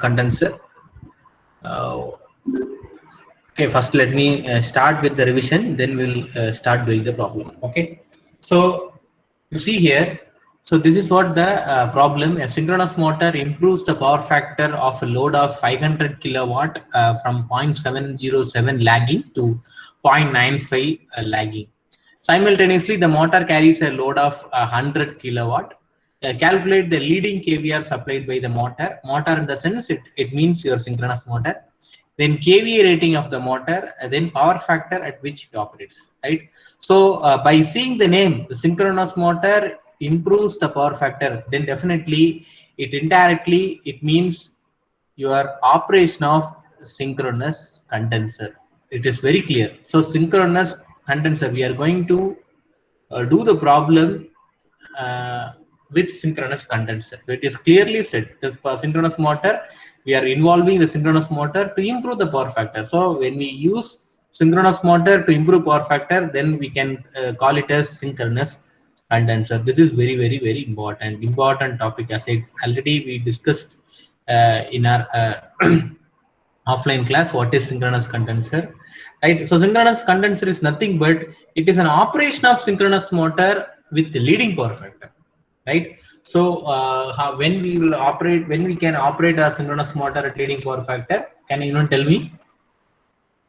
condenser. Okay, first let me start with the revision, then we'll start doing the problem. Okay, so you see here, so this is what the problem. A synchronous motor improves the power factor of a load of 500 kilowatt from 0.707 lagging to 0.95 lagging. Simultaneously, the motor carries a load of 100 kilowatt. Calculate the leading kVA supplied by the motor. Motor in the sense it means your synchronous motor. Then kVA rating of the motor, then power factor at which it operates, right? So by seeing the name, the synchronous motor improves the power factor, then definitely it indirectly it means your operation of synchronous condenser. It is very clear. So synchronous condenser, we are going to do the problem with synchronous condenser. So it is clearly said that for synchronous motor, we are involving the synchronous motor to improve the power factor. So when we use synchronous motor to improve power factor, then we can call it as synchronous condenser. This is very important topic, as I already we discussed in our offline class. What is synchronous condenser, right? So synchronous condenser is nothing but it is an operation of synchronous motor with the leading power factor, right? So when we will operate, when we can operate our synchronous motor at leading power factor, can anyone tell me?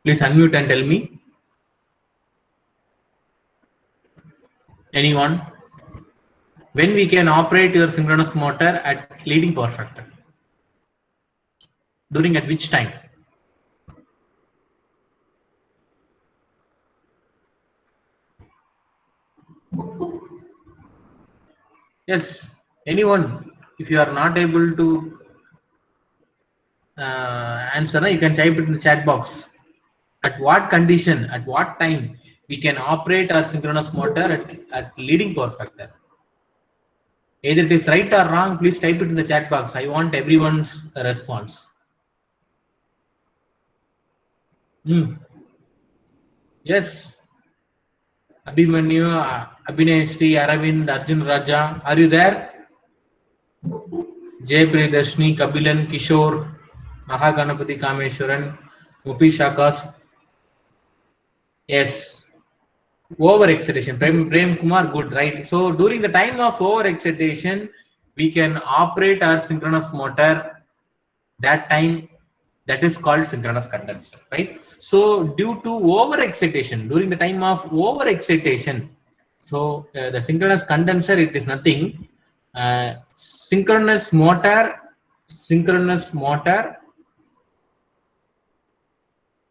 Please unmute and tell me. Anyone? When we can operate your synchronous motor at leading power factor? During at which time? Yes, anyone? If you are not able to answer, you can type it in the chat box. At what condition, at what time we can operate our synchronous motor at leading power factor? Either it is right or wrong, please type it in the chat box. I want everyone's response. Yes. Abhimanyu, Abhinay Sri, Aravind, Arjun Raja, are you there? Jay Priyadashni, Kabilan, Kishore, Mahaganapati Kameshwaran, Mukesh Akash. Yes. Over excitation. Prem Kumar, good, right? So during the time of over excitation, we can operate our synchronous motor. That time, that is called synchronous condenser, right? So due to over excitation, during the time of over excitation, so the synchronous condenser, it is nothing. Synchronous motor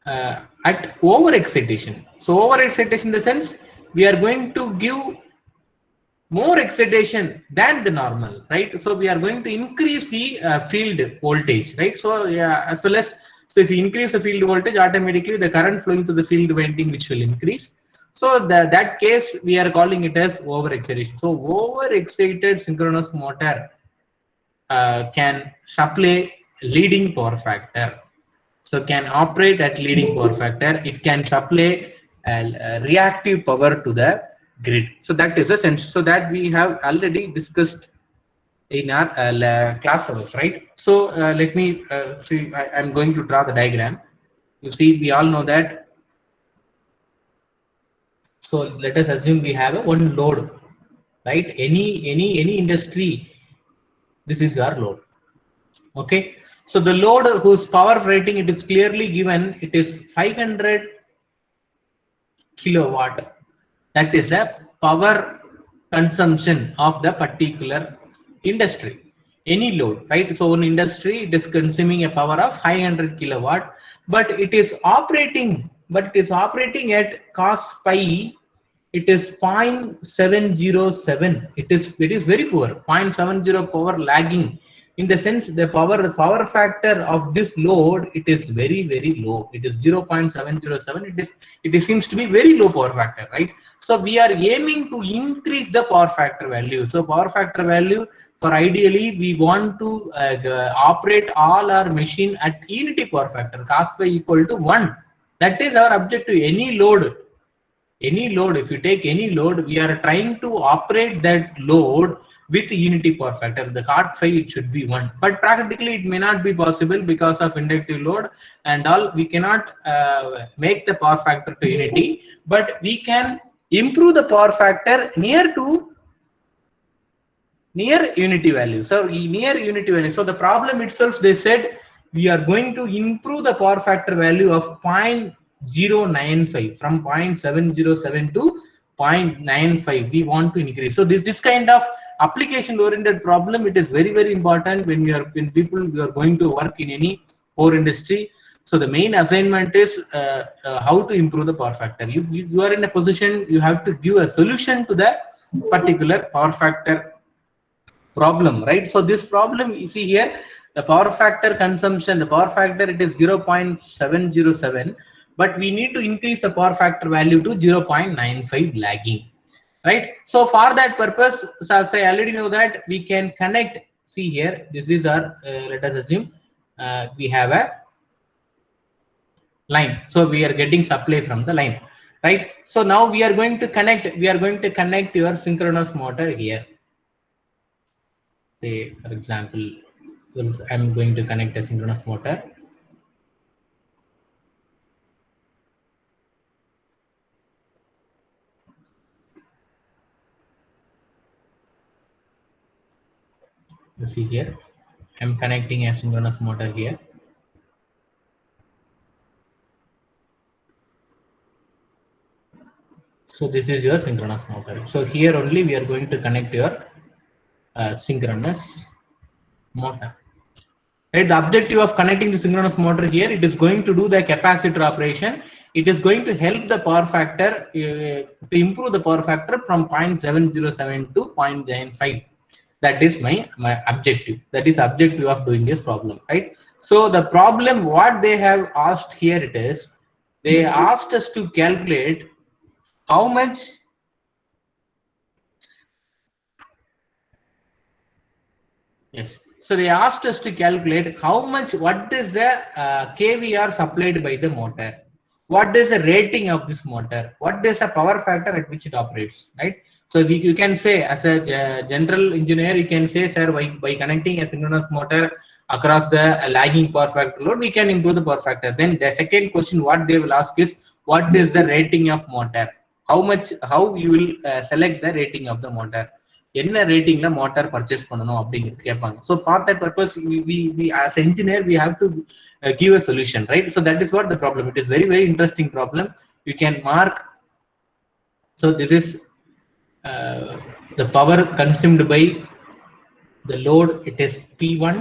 at over excitation. So over excitation in the sense we are going to give more excitation than the normal, right? So we are going to increase the field voltage, right? So yeah, as well as, so if you increase the field voltage, automatically the current flowing to the field winding which will increase. So that case we are calling it as over excitation. So over excited synchronous motor can supply leading power factor. So can operate at leading power factor. It can supply reactive power to the grid. So that is the sense. So that we have already discussed in our class hours, right? So let me see. I'm going to draw the diagram. You see, we all know that. So let us assume we have a one load, right? Any industry, this is our load. Okay. So the load whose power rating, it is clearly given, it is 500 kilowatt. That is a power consumption of the particular industry. Any load, right? So one industry, it is consuming a power of 500 kilowatt, but it is operating at cost pi. It is 0.707. It is very poor. 0.70 power lagging. In the sense, the power factor of this load, it is very low. It is 0.707. It seems to be very low power factor, right? So we are aiming to increase the power factor value. So power factor value, for ideally we want to operate all our machine at unity power factor, cos phi equal to 1. That is our objective. Any load, if you take any load, we are trying to operate that load with unity power factor. The cot phi it should be 1, but practically it may not be possible because of inductive load and all. We cannot make the power factor to unity, but we can improve the power factor near unity value. So near unity value. So the problem itself, they said we are going to improve the power factor value of 0.095 from 0.707 to 0.95. We want to increase. So this kind of application oriented problem, it is very important when we are going to work in any core industry. So the main assignment is how to improve the power factor. You are in a position, you have to give a solution to the particular power factor problem, right? So this problem you see here, the power factor consumption, the power factor it is 0.707, but we need to increase the power factor value to 0.95 lagging, right? So for that purpose, so as I already know that we can connect. See here, this is our let us assume we have a line, so we are getting supply from the line, right? So now we are going to connect your synchronous motor here. Say for example, I'm going to connect a synchronous motor. You see here, I'm connecting a synchronous motor here. So this is your synchronous motor. So here only we are going to connect your synchronous motor. Right, the objective of connecting the synchronous motor here, it is going to do the capacitor operation. It is going to help the power factor to improve the power factor from 0.707 to 0.95. That is my objective. That is objective of doing this problem, right? So the problem what they have asked here, it is they asked us to calculate how much. Yes. So they asked us to calculate how much, what is the kVR supplied by the motor, what is the rating of this motor, what is the power factor at which it operates, right? So you can say as a general engineer, you can say, sir, by connecting a synchronous motor across the lagging power factor load, we can improve the power factor. Then the second question what they will ask is, what is the rating of motor? How you will select the rating of the motor? என்ன ரேட்டிங்ல motor purchase பண்ணணும் அப்படிங்கிறது கேட்பாங்க. So for that purpose we as engineer we have to give a solution, right? So that is what the problem. It is very interesting problem. You can mark. So this is the power consumed by the load. It is P1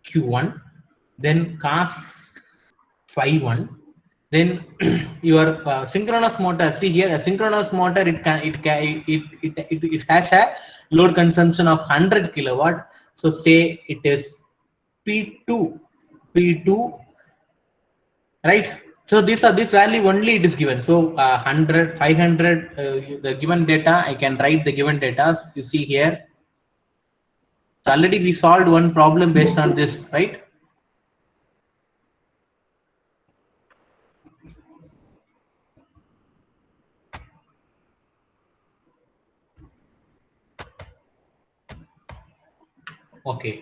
Q1, then cos phi 1. Then your synchronous motor, see here, a synchronous motor, it has a load consumption of 100 kilowatt. So say it is P2, right? So this value only it is given. So 100, 500, the given data, I can write the given data. You see here, so already we solved one problem based on this, right? Okay,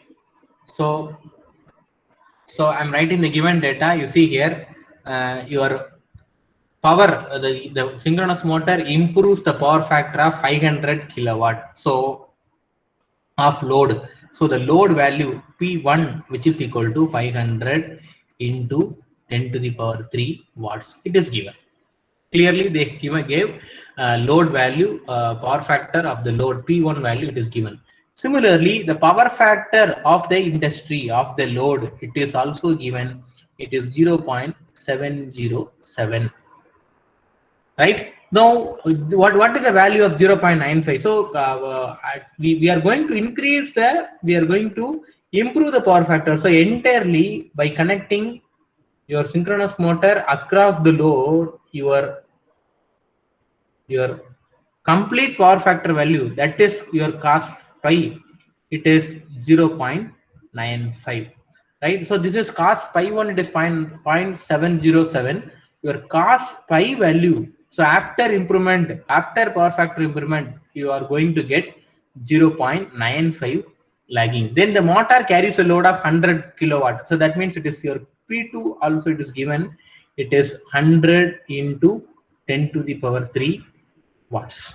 so I'm writing the given data. You see here, your power, the synchronous motor improves the power factor of 500 kilowatt. So of load. So the load value P1, which is equal to 500 into 10 to the power 3 watts. It is given. Clearly they gave load value, power factor of the load P1 value, it is given. Similarly, the power factor of the industry of the load, it is also given. It is 0.707, right? Now what is the value of 0.95? So we are going to increase we are going to improve the power factor. So entirely by connecting your synchronous motor across the load, your complete power factor value, that is your cos pi, it is 0.95, right? So this is cos pi 1, it is 0.707. Your cos pi value, so after improvement, after power factor improvement, you are going to get 0.95 lagging. Then the motor carries a load of 100 kilowatt. So that means it is your P2 also it is given. It is 100 into 10 to the power 3 watts.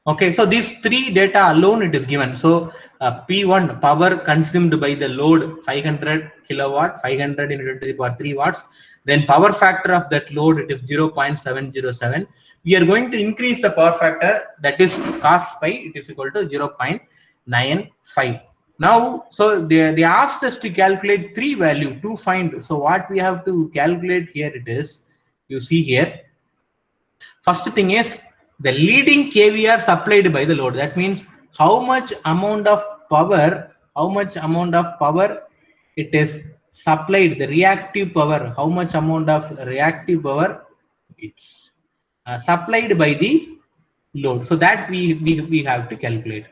Okay, so these three data alone it is given. So P1 power consumed by the load 500 kilowatt, 500 into 10 to the power 3 watts. Then power factor of that load it is 0.707. We are going to increase the power factor, that is cos phi it is equal to 0.95. Now, so they asked us to calculate three value to find. So what we have to calculate here it is, you see here, first thing is the leading kVA supplied by the load. That means how much amount of power it is supplied, the reactive power, how much amount of reactive power it's supplied by the load. So that we have to calculate.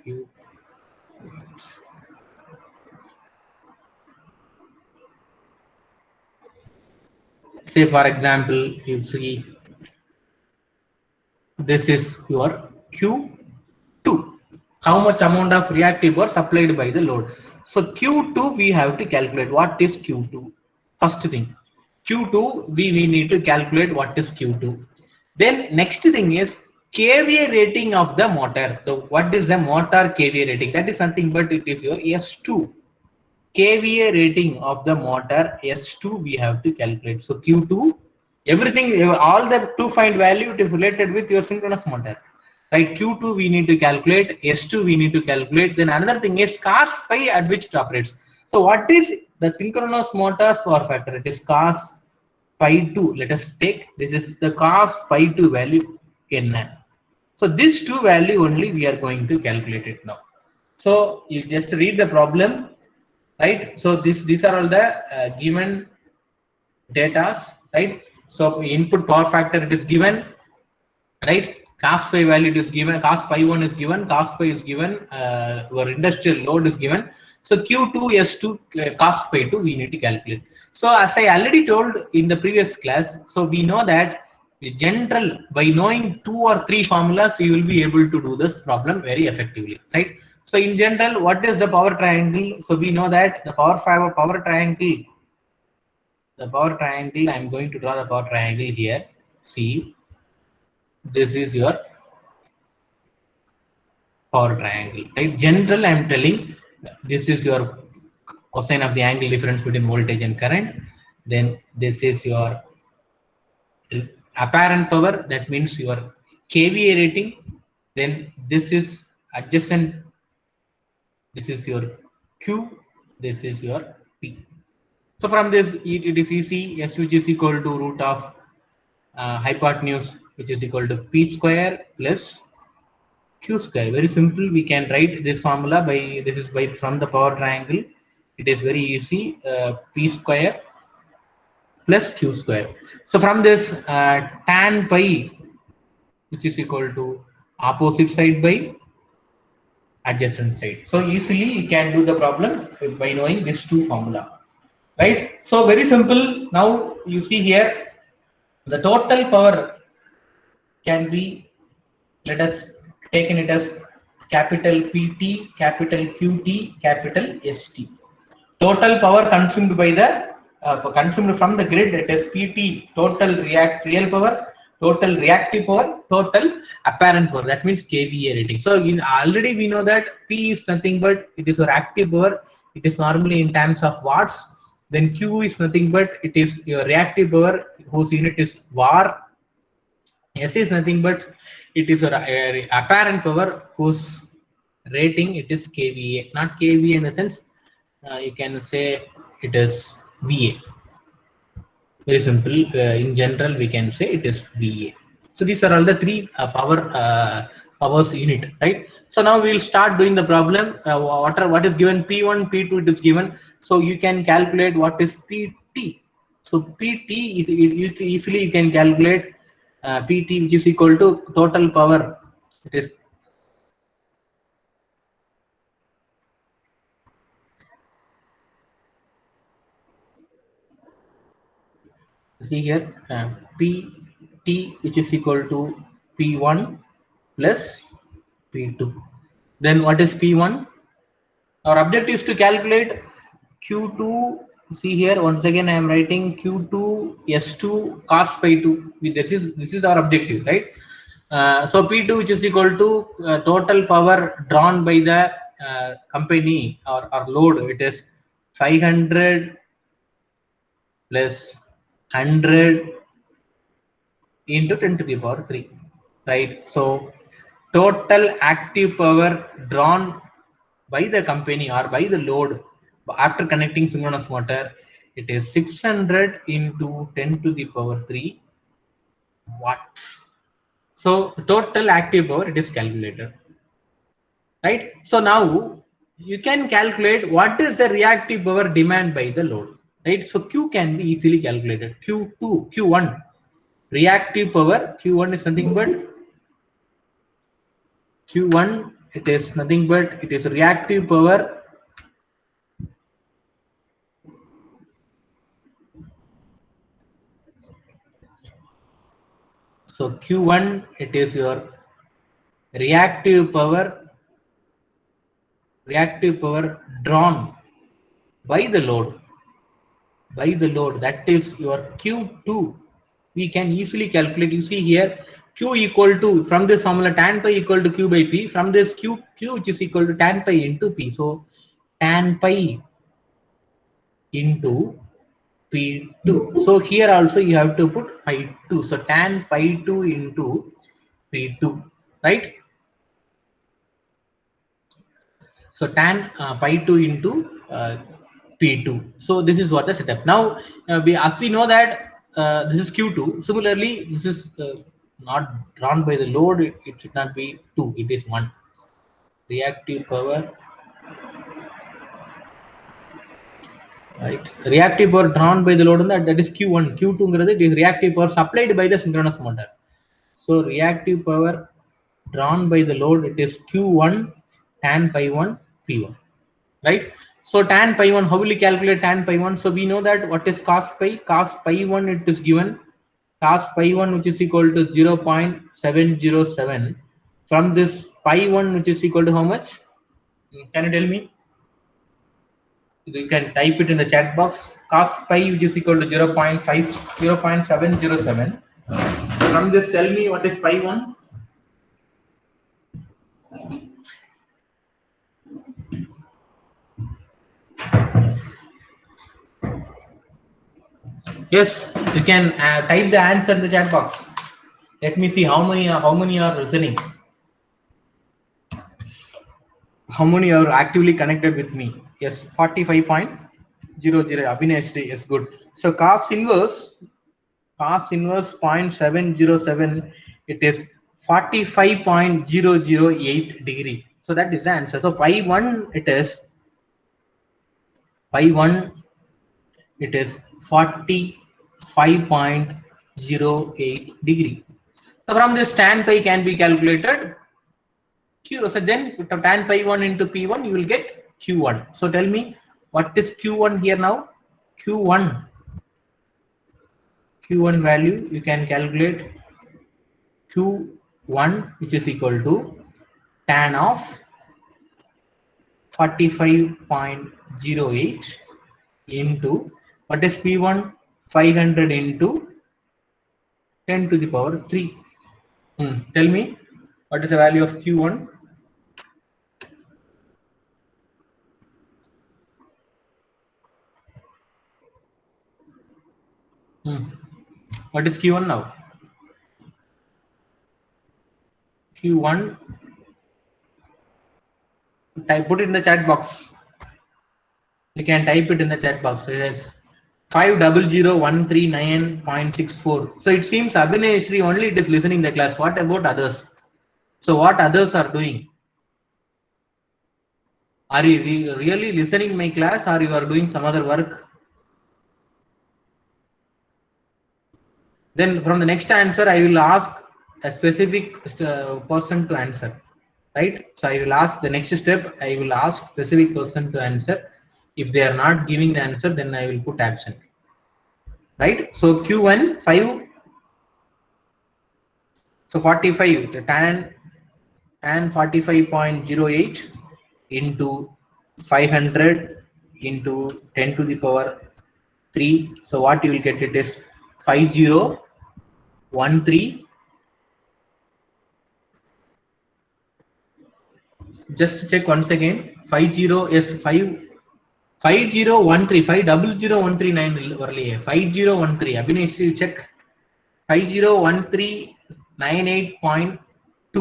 Say for example, you see this is your Q2. How much amount of reactive power supplied by the load? So Q2 we have to calculate. What is Q2? First thing, Q2 we need to calculate what is Q2. Then next thing is kVA rating of the motor. So what is the motor kVA rating? That is nothing but it is your S2. kVA rating of the motor S2 we have to calculate. So Q2, everything, all the to find value it is related with your synchronous motor, right? Q2 we need to calculate, S2 we need to calculate. Then another thing is cos phi at which it operates. So what is the synchronous motor's power factor? It is cos phi 2. Let us take this is the cos phi 2 value n. So this two value only we are going to calculate it now. So you just read the problem, right? So these are all the given datas, right? So input power factor it is given, right? Cos phi value is given, cos phi 1 is given, cos phi is given, our industrial load is given. So Q2 S2 cos phi 2 we need to calculate. So as I already told in the previous class, so we know that in general by knowing two or three formulas you will be able to do this problem very effectively, right? So in general, what is the power triangle? So we know that the power triangle, I'm going to draw the power triangle here. See, this is your power triangle, right? General, I'm telling this is your cosine of the angle difference between voltage and current. Then this is your apparent power, that means your kVA rating. Then this is adjacent, this is your Q, this is your P. So from this it is easy, S which is equal to root of hypotenuse which is equal to P square plus Q square. Very simple, we can write this formula by, this is by from the power triangle. It is very easy, P square plus Q square. So from this tan pi which is equal to opposite side by adjacent side. So easily you can do the problem by knowing these two formula, right? So very simple. Now you see here the total power can be, let us taken it as capital PT, capital QT, capital ST. Total power consumed by the consumed from the grid, it is PT, total real power, total reactive power, total apparent power. That means kVA rating. So already we know that P is nothing but it is your active power. It is normally in terms of watts. Then Q is nothing but it is your reactive power whose unit is var. S is nothing but it is your apparent power whose rating it is kVA, not kVA in the sense you can say it is VA. Very simple. In general, we can say it is VA. So these are all the three powers unit, right? So now we will start doing the problem. What is given P1, P2 it is given. So you can calculate what is PT. So PT is easily you can calculate PT which is equal to total power. It is see here PT which is equal to P1 plus P2. Then what is P1? Our objective is to calculate Q2. See here, once again I am writing Q2 S2 cos pi 2. This is our objective, right? So P2, which is equal to total power drawn by the company or load, it is 500 plus 100 into 10 to the power 3, right? So total active power drawn by the company or by the load after connecting synchronous motor, it is 600 into 10 to the power 3 watts. So total active power, it is calculated, right? So now you can calculate what is the reactive power demand by the load, right? So Q can be easily calculated. Q1 reactive power, Q1 is nothing but Q1, it is nothing but it is reactive power so Q1, it is your reactive power drawn by the load that is your Q2. We can easily calculate. You see here Q equal to, from this formula, tan pi equal to Q by P, from this Q which is equal to tan pi into P. So tan pi into P2. So here also you have to put pi 2. So tan pi 2 into P2, right? So tan pi 2 into P2. So this is what the setup. Now as we know that this is Q2. Similarly, this is not drawn by the load. It should not be 2. It is 1. Reactive power, right? Reactive power drawn by the load, that is Q1. Q2 it is reactive power supplied by the synchronous motor. So reactive power drawn by the load, it is Q1 tan pi 1 P1, right? So tan pi 1, how will you calculate tan pi 1? So we know that what is cos pi? Cos pi 1, it is given cos pi 1, which is equal to 0.707. From this pi 1, which is equal to how much? Can you tell me? You can type it in the chat box. Cos pi, which is equal to 0.707. From this, tell me what is pi 1? Yes, you can type the answer in the chat box. Let me see how many are listening. How many are actively connected with me? Yes, 45.00. Abhinay, yes, good. So cos inverse 0.707, it is 45.008 degree. So that is the answer. So pi 1, it is 45.08 degree. So from this tan pi can be calculated Q. So then tan pi 1 into P1, you will get Q1. So tell me what is Q1 here now? Q1 value you can calculate Q1, which is equal to tan of 45.08 into what is P1? 500 into 10 to the power 3. Tell me what is the value of Q1? What is Q1 now? Q1, put it in the chat box. You can type it in the chat box. Yes, 500,139.64. So it seems Abhinay Shri only it is listening the class. What about others? So what others are doing? Are you really listening my class, or you are doing some other work? Then from the next answer, I will ask a specific person to answer, right? So I will ask the next step. I will ask specific person to answer. If they are not giving the answer, then I will put absent, right? So Q1 5. So 45 the tan tan 45.08 into 500 into 10 to the power 3. So what you will get it is 5013. Just check once again. 50 is 5013 500139 வரலையே 5013 Abhinesh you check 501398.2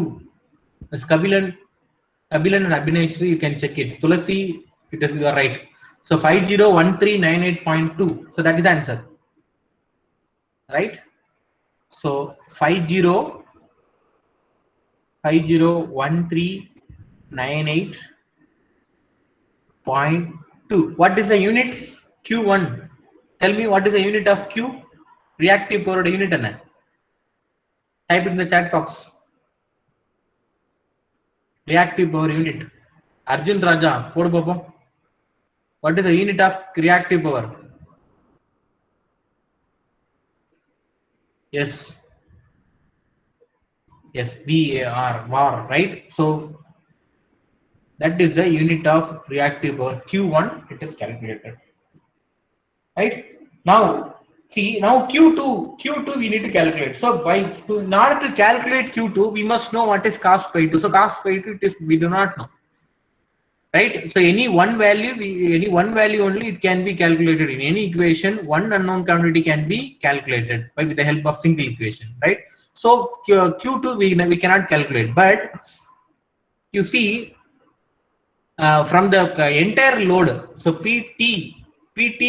as Kabilan and Abhinesh you can check it. Tulasi it is you are right. So 501398.2, so that is the answer, right? So 501398.2. What is the unit? Q1. Tell me what is the unit of Q? Reactive power unit and type it in the chat box. Reactive power unit. Arjun Raja, what is the unit of reactive power? Yes, VAR, right? So that is the unit of reactive power. Q1 it is calculated, right? Now see, now Q2 we need to calculate. So in order to calculate Q2 we must know what is cos pi 2. So cos pi 2 it is, we do not know, right? So any one value only it can be calculated in any equation. One unknown quantity can be calculated by with the help of single equation, right? So Q2 we cannot calculate, but you see from the entire load, so PT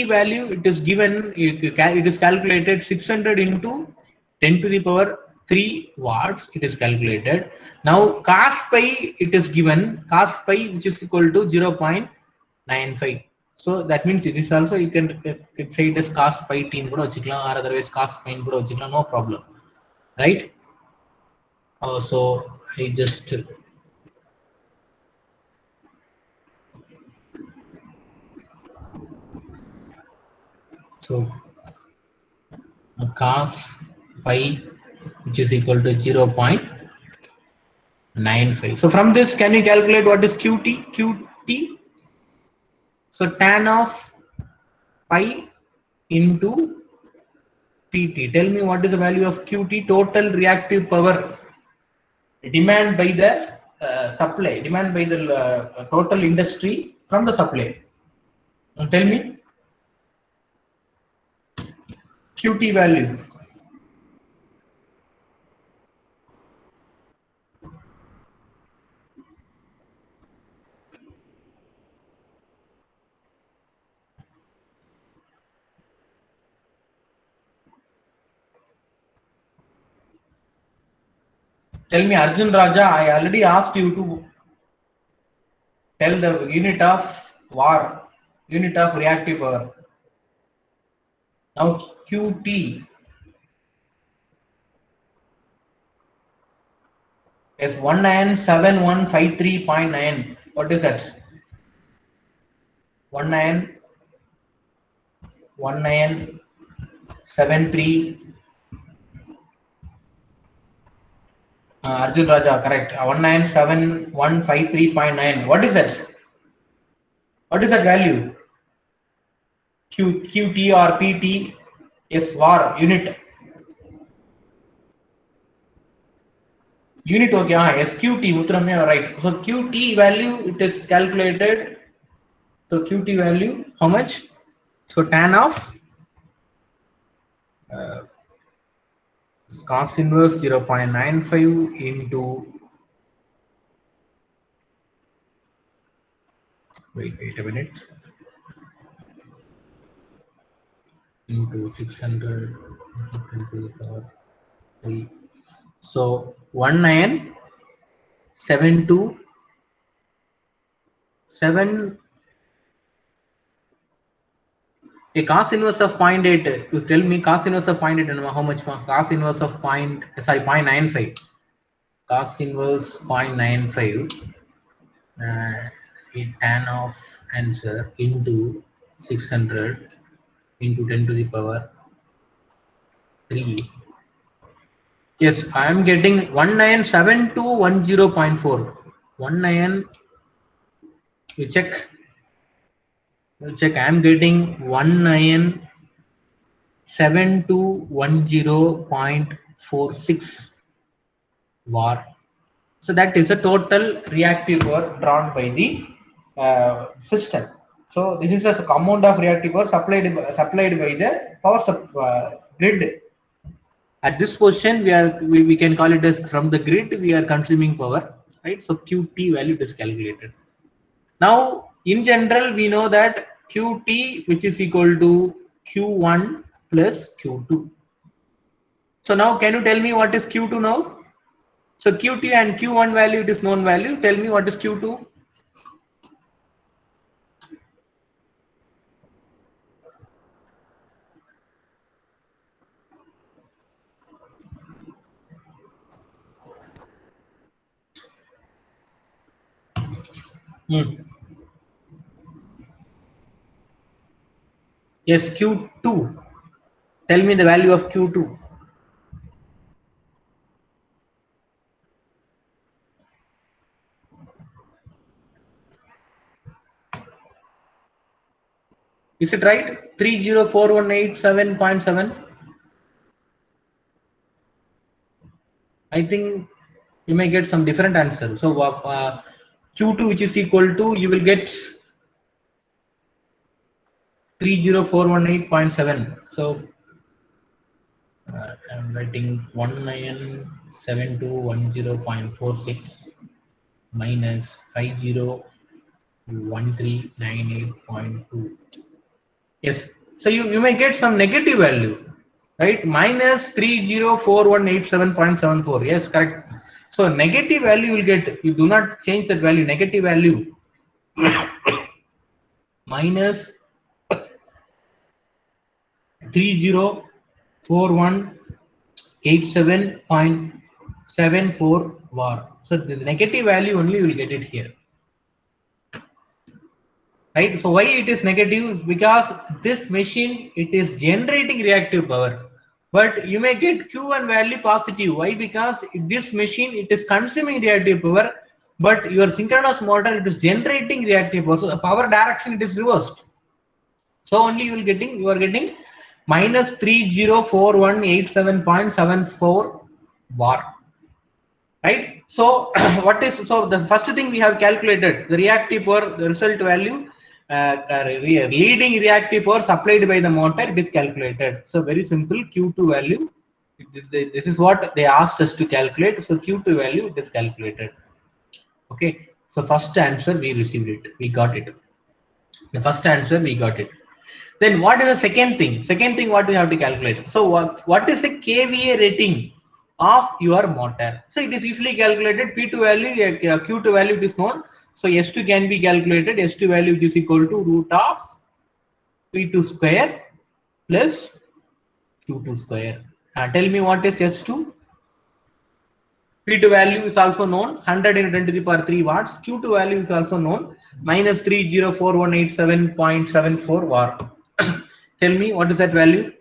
value it is given, it is calculated 600 into 10 to the power 3 watts, it is calculated. Now cos pi it is given, cos pi which is equal to 0.95. So that means it is also, you can say it as cos pi t kuda vachikalam, or otherwise cos pi kuda vachikalam, no problem, right? So I just so cos pi which is equal to 0.95. So from this can you calculate what is QT? So tan of pi into PT. Tell me what is the value of QT, total reactive power demand by the supply, demand by the total industry from the supply. Tell me QT value. Tell me Arjun Raja, I already asked you to tell the unit of VAR, unit of reactive power. Now QT is 197153.9. What is that? 1973. Arjun Raja, correct. 197153.9. What is that? What is that value? QT or PT is VAR unit. Unit okay, SQT, Mutram, right. So QT value it is calculated. So QT value, how much? So tan of cos inverse 0.95 into, wait a minute, into 600 into the power 3. So 19727. A cos inverse of 0.8. You tell me cos inverse of 0.8 and how much? Cos inverse of 0.95. Cos inverse 0.95. Tan of answer into 600 into 10 to the power 3 Yes, I am getting 197210.4. 19, you check. You check. I am getting 197210.46 var. So that is a total reactive power drawn by the system. So this is a amount of reactive power supplied by the grid. At this position, we can call it as from the grid we are consuming power, right? So QT value is calculated. Now in general we know that QT which is equal to Q1 plus Q2. So now can you tell me what is Q2 now? So Q2 and Q1 value, it is known value. Tell me what is Q2? Hmm. Yes, Q2. Tell me the value of Q2. Is it right? 304187.7. I think you may get some different answer. So Q2 which is equal to, you will get 30418.7. So I'm writing 197210.46 minus 501398.2. Yes. So you may get some negative value, right? Minus 304187.74. Yes, correct. So negative value you will get. You do not change that value. Negative value minus 304187.74 var. So the negative value only you will get it here. Right, so why it is negative? Because this machine, it is generating reactive power, but you may get Q1 value positive. Why? Because this machine, it is consuming reactive power, but your synchronous motor, it is generating reactive power. So the power direction, it is reversed. So only you are getting minus 304187.74 var. Right, so what is, so the first thing we have calculated the reactive power, the result value, leading reactive power supplied by the motor, it is calculated. So very simple, Q2 value, this is what they asked us to calculate. So Q2 value, it is calculated. Okay, so first answer we received it, we got it. The first answer we got it. Then what is the second thing? Second thing what we have to calculate. So what is the KVA rating of your motor? So it is easily calculated. P2 value, Q2 value it is known. So S2 can be calculated. S2 value is equal to root of P2 square plus Q2 square. Tell me what is S2? P2 value is also known, 100 into 10 to the power 3 watts. Q2 value is also known, minus 304187.74 watt. Tell me what is that value?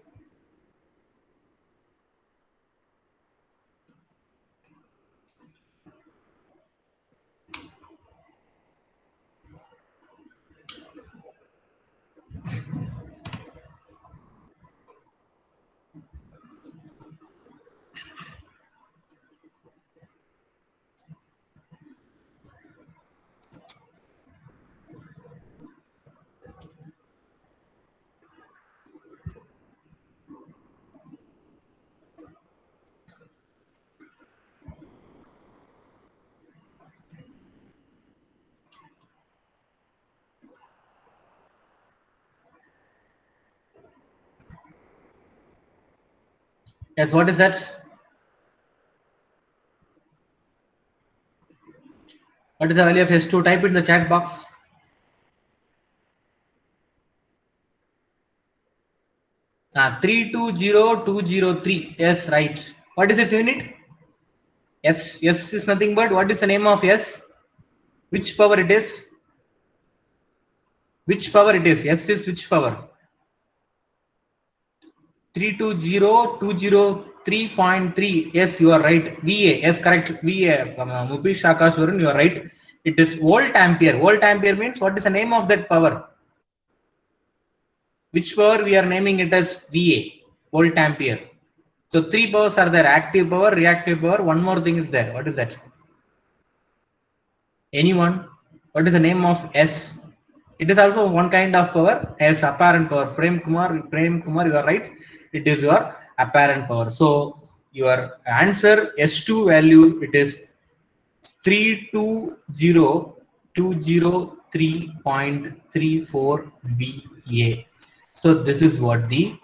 Yes, what is that? What is the value of S2? Type it in the chat box. Ah, 320203. Yes, right. What is its unit? S. S is nothing but, what is the name of S? Which power it is? Which power it is? S is which power? 320203. 3.3. Yes, you are right. VA. Yes, correct. VA. Mubish Akashwaran, you are right. It is volt ampere. Volt ampere means what is the name of that power? Which power we are naming it as VA? Volt ampere. So three powers are there: active power, reactive power. One more thing is there. What is that? Anyone? What is the name of S? It is also one kind of power as apparent power. Prem Kumar, you are right. It is your apparent power. So your answer S2 value, it is 320203.34 VA. So this is what the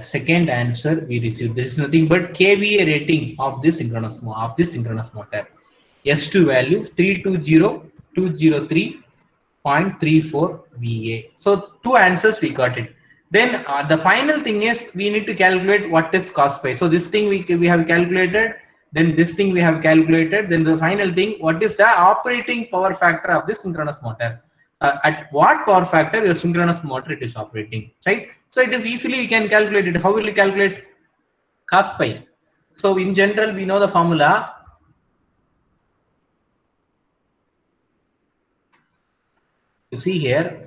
second answer we received. This is nothing but kVA rating of this synchronous motor. S2 value 320203.34 VA. So two answers we got it. Then the final thing is we need to calculate what is cos pi. So this thing we have calculated. Then this thing we have calculated. Then the final thing, what is the operating power factor of this synchronous motor? At what power factor your synchronous motor it is operating, right? So it is easily you can calculate it. How will you calculate cos pi? So in general we know the formula. You see here.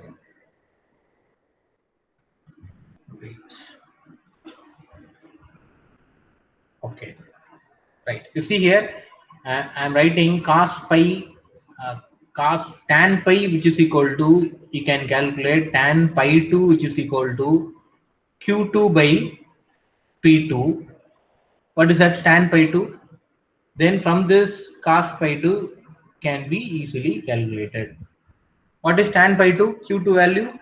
Wait. Okay. Right. You see here, I'm writing cos pi, cos tan pi, which is equal to, you can calculate tan pi 2, which is equal to Q2 by P2. What is that tan pi 2? Then from this cos pi 2 can be easily calculated. What is tan pi 2? Q2 value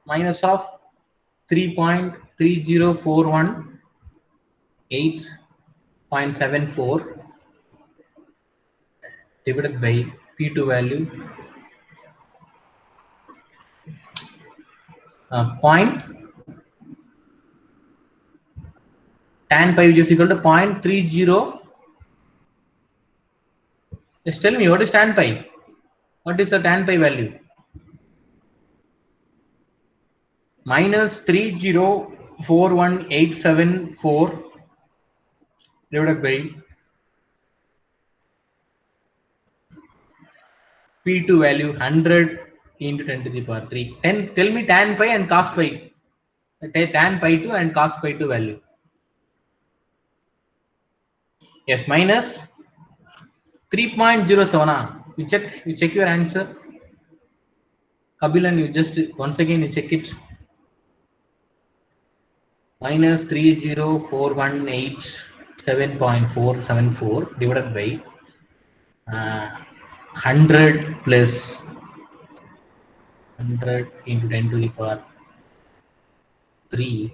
minus of 3.30418.74 divided by P2 value point tan pi, which is equal to 0.30. Just tell me what is tan pi? What is the tan pi value? Minus 3041874 divided by P2 value 100 into 10 to the power 3. 10. Tell me tan pi and cos pi. Tan pi 2 and cos pi 2 value. Yes, minus 3.07. You check your answer. Kabilan, you just once again you check it. Minus 30418.7.474 divided by 100 plus 100 into 10 to the power 3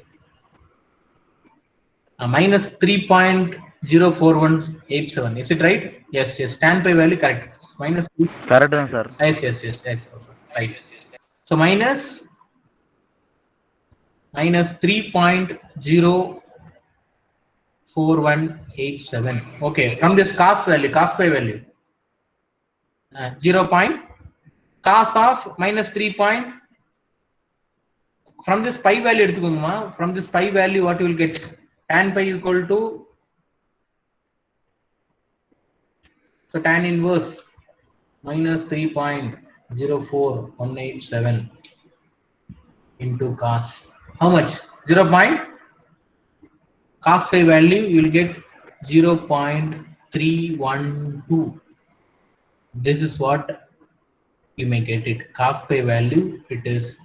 minus 3.04187. Is it right? Yes, yes. Tan pi value correct. Minus 3. Correct, sir. Yes. Right. So minus 3.04187. Okay. From this cos pi value, 0. Cos of minus 3. From this pi value, from this pi value, what you will get? Tan pi equal to, so tan inverse minus 3.04187 into cos. How much? 0. Cos phi value you will get 0.312. This is what you may get it. Cos pi value it is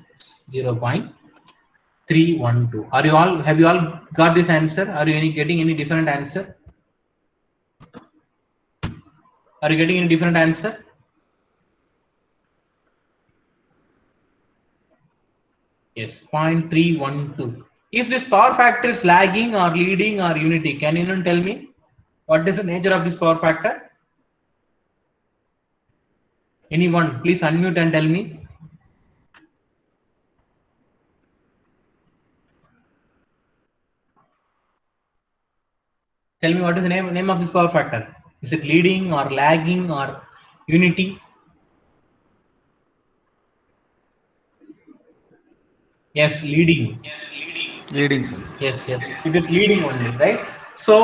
0.312. Have you all got this answer? Are you getting any different answer? Are you getting any different answer? Yes, 0.312. Is this power factor is lagging or leading or unity? Can anyone tell me? What is the nature of this power factor? Anyone, please unmute and tell me. Tell me what is the name of this power factor? Is it leading or lagging or unity? Yes, leading. Leading, sir. Yes. It is leading only, right? So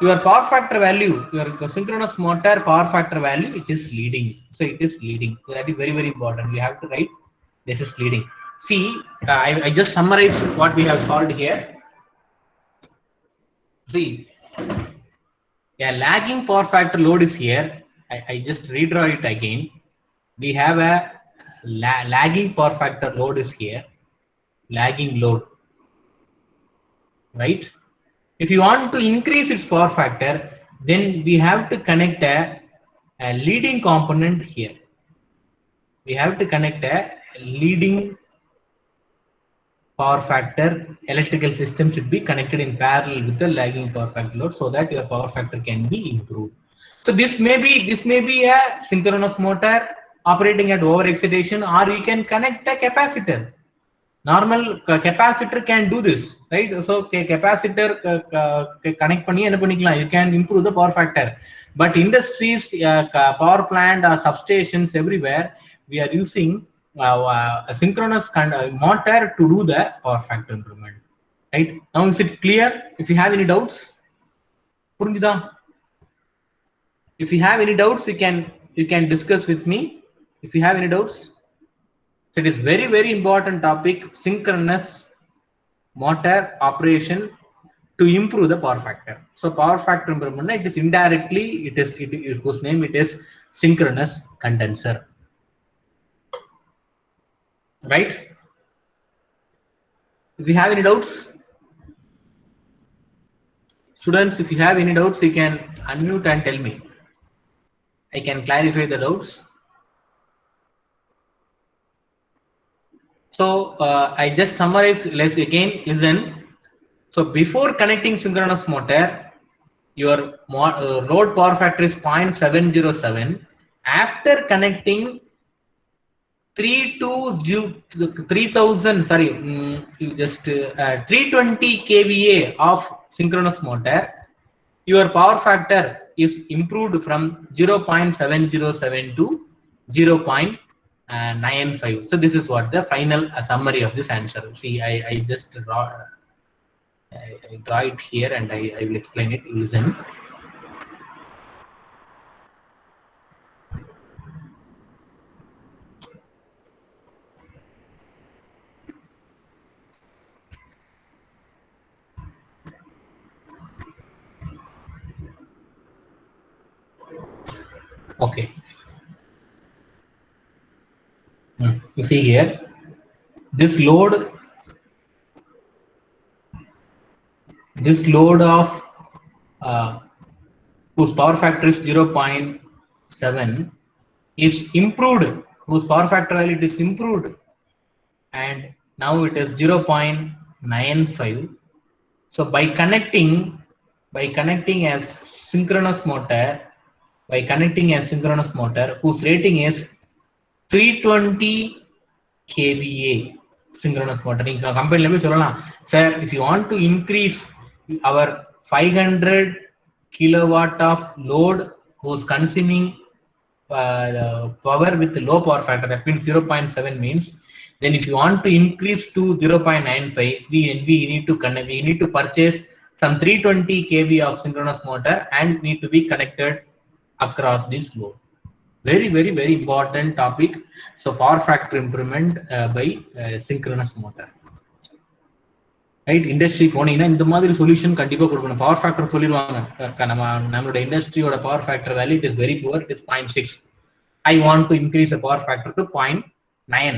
your power factor value, your synchronous motor power factor value, it is leading. So it is leading. So that is very, very important. We have to write this is leading. See, I just summarize what we have solved here. See, a lagging power factor load is here. I just redraw it again. We have a lagging power factor load is here. Lagging load, right? If you want to increase its power factor, then we have to connect a leading component here. We have to connect a leading power factor. Electrical system should be connected in parallel with the lagging power factor load so that your power factor can be improved. So this may be a synchronous motor operating at over excitation, or we can connect a capacitor. Normal capacitor can do this, right? So capacitor connect panni enna panikalam, you can improve the power factor. But industries, power plant or substations, everywhere we are using a synchronous motor to do the power factor improvement, right? Now is it clear? If you have any doubts, புரிஞ்சுதா? If you have any doubts, you can discuss with me. If you have any doubts. So it is very, very important topic, synchronous motor operation to improve the power factor. So power factor improvement, it is indirectly, whose name it is synchronous condenser, right? If you have any doubts, students, if you have any doubts, you can unmute and tell me. I can clarify the doubts. So I just summarize. Let's again listen. So before connecting synchronous motor, your load power factor is 0.707. After connecting 320 kVA of synchronous motor, your power factor is improved from 0.707 to 0.95. So this is what the final summary of this answer. See, I just draw it here and I will explain it. Listen. Okay. You see here, this load of whose power factor is 0.7 is improved, whose power factor value is improved, and now it is 0.95. So by connecting a synchronous motor, whose rating is 320 kVA synchronous motor, company level சொல்லலாம், sir, if you want to increase our 500 kilowatt of load who's consuming power with low power factor, that means 0.7 means, then if you want to increase to 0.95, we need to purchase some 320 kV of synchronous motor and need to be connected across this load. Very, very, very important topic. So power factor improvement by synchronous motor, right? Industry போனீங்கன்னா இந்த மாதிரி solution கண்டிப்பா கொடுக்கணும். Power factor சொல்லிடுவாங்க, நம்மளோட இண்டஸ்ட்ரியோட power factor value it is very poor, it is 0.6. I want to increase the power factor to 0.9.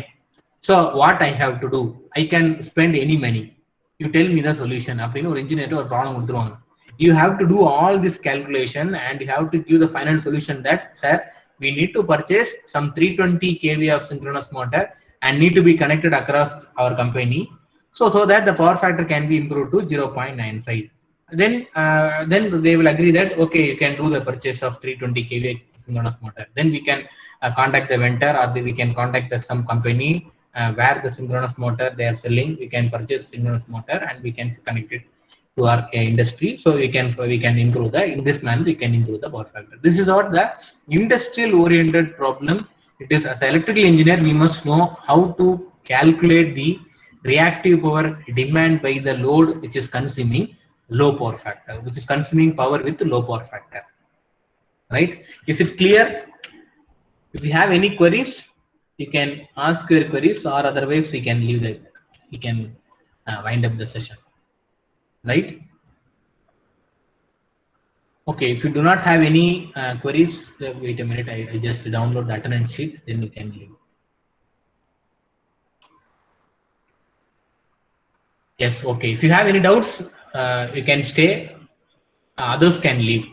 So what I have to do? I can spend any money. You tell me the solution. அப்படின்னு ஒரு engineer ஒரு problem கொடுத்துருவாங்க. You have to do all this calculation and you have to give the final solution that, sir, we need to purchase some 320 kV of synchronous motor and need to be connected across our company, so that the power factor can be improved to 0.95. Then they will agree that okay, you can do the purchase of 320 kV synchronous motor. Then we can contact the vendor, or we can contact some company where the synchronous motor they are selling. We can purchase synchronous motor and we can connect it to our industry, so we can improve the, in this manner we can improve the power factor. This is what the industrial oriented problem. It is, as an electrical engineer we must know how to calculate the reactive power demand by the load which is consuming, low power factor, which is consuming power with low power factor. Right? Is it clear? If you have any queries, you can ask your queries, or otherwise we can leave the, we can wind up the session. Right? Okay, if you do not have any queries, wait a minute, I just download the attendance sheet, then you can leave. Yes, okay. If you have any doubts, you can stay, others can leave.